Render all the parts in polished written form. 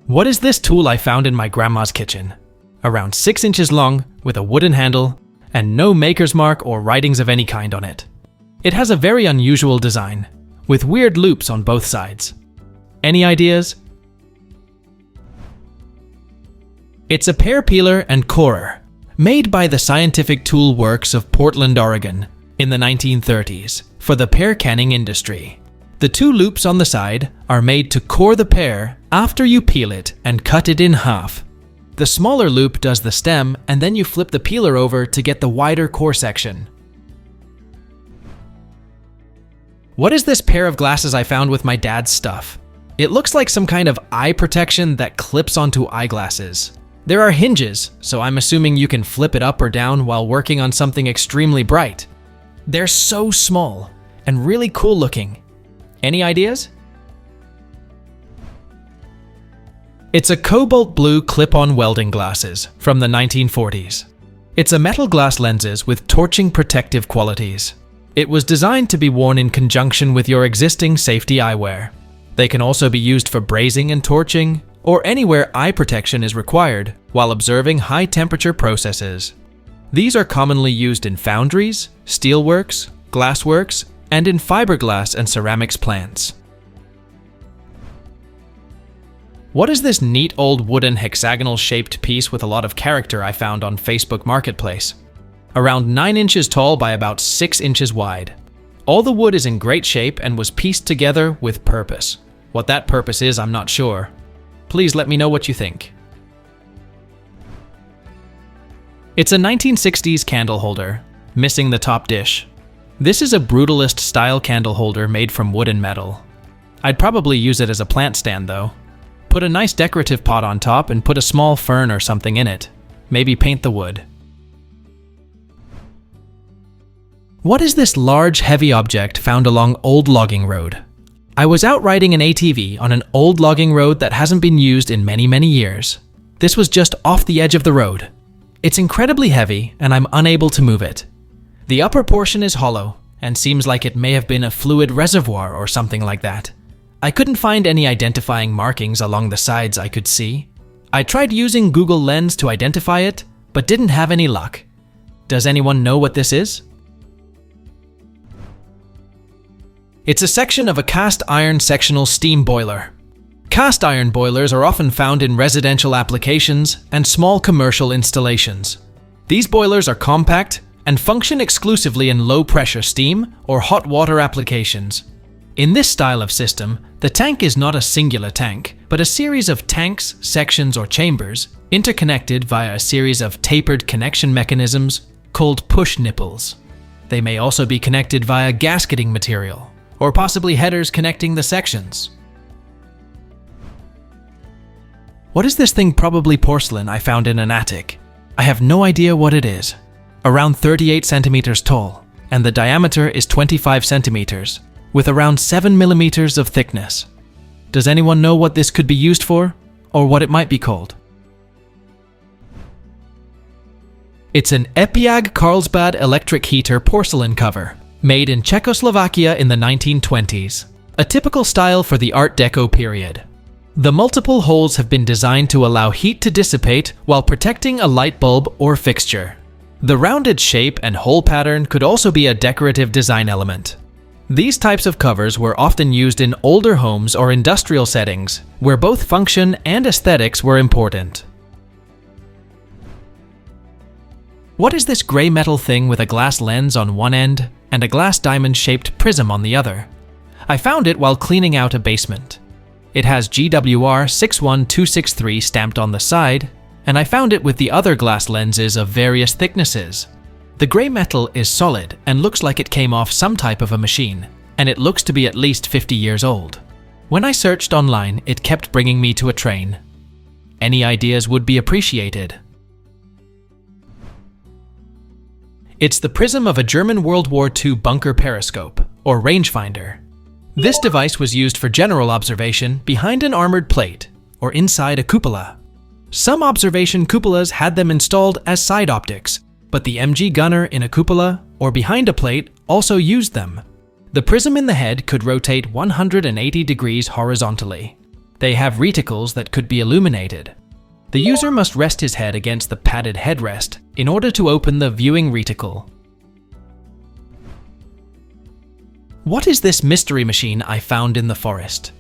What is this tool I found in my grandma's kitchen? Around 6 inches long, with a wooden handle, and no maker's mark or writings of any kind on it. It has a very unusual design, with weird loops on both sides. Any ideas? It's a pear peeler and corer, made by the Scientific Tool Works of Portland, Oregon, in the 1930s, for the pear canning industry. The two loops on the side are made to core the pear after you peel it and cut it in half. The smaller loop does the stem, and then you flip the peeler over to get the wider core section. What is this pair of glasses I found with my dad's stuff? It looks like some kind of eye protection that clips onto eyeglasses. There are hinges, so I'm assuming you can flip it up or down while working on something extremely bright. They're so small and really cool looking. Any ideas? It's a cobalt blue clip-on welding glasses from the 1940s. It's a metal glass lenses with torching protective qualities. It was designed to be worn in conjunction with your existing safety eyewear. They can also be used for brazing and torching, or anywhere eye protection is required while observing high-temperature processes. These are commonly used in foundries, steelworks, glassworks, and in fiberglass and ceramics plants. What is this neat old wooden hexagonal-shaped piece with a lot of character I found on Facebook Marketplace? Around 9 inches tall by about 6 inches wide. All the wood is in great shape and was pieced together with purpose. What that purpose is, I'm not sure. Please let me know what you think. It's a 1960s candle holder, missing the top dish. This is a brutalist style candle holder made from wood and metal. I'd probably use it as a plant stand though. Put a nice decorative pot on top and put a small fern or something in it. Maybe paint the wood. What is this large heavy object found along old logging road? I was out riding an ATV on an old logging road that hasn't been used in many years. This was just off the edge of the road. It's incredibly heavy and I'm unable to move it. The upper portion is hollow and seems like it may have been a fluid reservoir or something like that. I couldn't find any identifying markings along the sides I could see. I tried using Google Lens to identify it, but didn't have any luck. Does anyone know what this is? It's a section of a cast iron sectional steam boiler. Cast iron boilers are often found in residential applications and small commercial installations. These boilers are compact and function exclusively in low-pressure steam or hot water applications. In this style of system, the tank is not a singular tank, but a series of tanks, sections, or chambers interconnected via a series of tapered connection mechanisms called push nipples. They may also be connected via gasketing material, or possibly headers connecting the sections. What is this thing? Probably porcelain I found in an attic. I have no idea what it is. Around 38 centimeters tall, and the diameter is 25 centimeters, with around 7 millimeters of thickness. Does anyone know what this could be used for, or what it might be called? It's an Epiag Carlsbad electric heater porcelain cover, made in Czechoslovakia in the 1920s, a typical style for the Art Deco period. The multiple holes have been designed to allow heat to dissipate while protecting a light bulb or fixture. The rounded shape and hole pattern could also be a decorative design element. These types of covers were often used in older homes or industrial settings, where both function and aesthetics were important. What is this gray metal thing with a glass lens on one end and a glass diamond-shaped prism on the other? I found it while cleaning out a basement. It has GWR 61263 stamped on the side, and I found it with the other glass lenses of various thicknesses. The gray metal is solid and looks like it came off some type of a machine, and it looks to be at least 50 years old. When I searched online, it kept bringing me to a train. Any ideas would be appreciated. It's the prism of a German World War II bunker periscope, or rangefinder. This device was used for general observation behind an armored plate, or inside a cupola. Some observation cupolas had them installed as side optics, but the MG gunner in a cupola or behind a plate also used them. The prism in the head could rotate 180 degrees horizontally. They have reticles that could be illuminated. The user must rest his head against the padded headrest in order to open the viewing reticle. What is this mystery machine I found in the forest?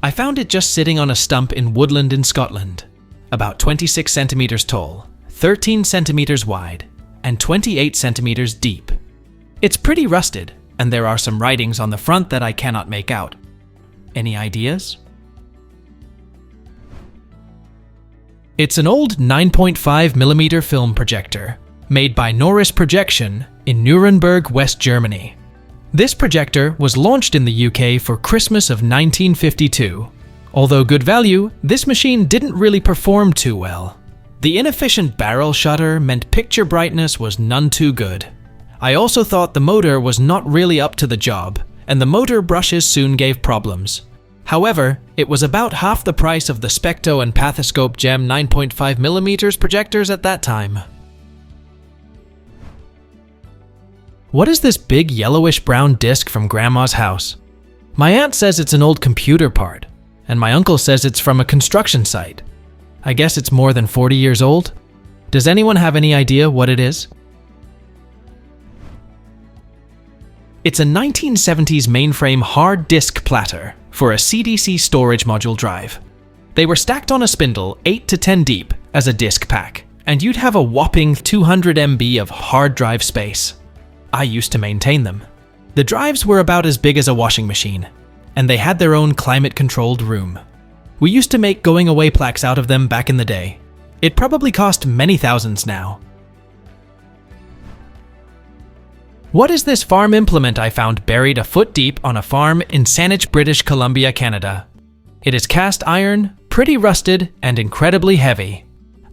I found it just sitting on a stump in woodland in Scotland, about 26 centimeters tall, 13 centimeters wide, and 28 centimeters deep. It's pretty rusted, and there are some writings on the front that I cannot make out. Any ideas? It's an old 9.5mm film projector, made by Norris Projection in Nuremberg, West Germany. This projector was launched in the UK for Christmas of 1952. Although good value, this machine didn't really perform too well. The inefficient barrel shutter meant picture brightness was none too good. I also thought the motor was not really up to the job, and the motor brushes soon gave problems. However, it was about half the price of the Specto and Pathoscope Gem 9.5mm projectors at that time. What is this big yellowish-brown disc from Grandma's house? My aunt says it's an old computer part, and my uncle says it's from a construction site. I guess it's more than 40 years old? Does anyone have any idea what it is? It's a 1970s mainframe hard disk platter for a CDC storage module drive. They were stacked on a spindle 8 to 10 deep as a disk pack, and you'd have a whopping 200 MB of hard drive space. I used to maintain them. The drives were about as big as a washing machine, and they had their own climate-controlled room. We used to make going-away plaques out of them back in the day. It probably cost many thousands now. What is this farm implement I found buried a foot deep on a farm in Saanich, British Columbia, Canada? It is cast iron, pretty rusted, and incredibly heavy,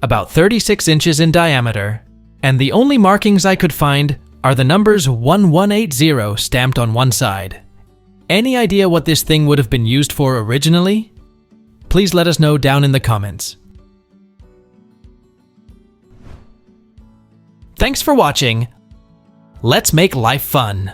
about 36 inches in diameter, and the only markings I could find are the numbers 1180 stamped on one side. Any idea what this thing would have been used for originally? Please let us know down in the comments. Thanks for watching. Let's make life fun.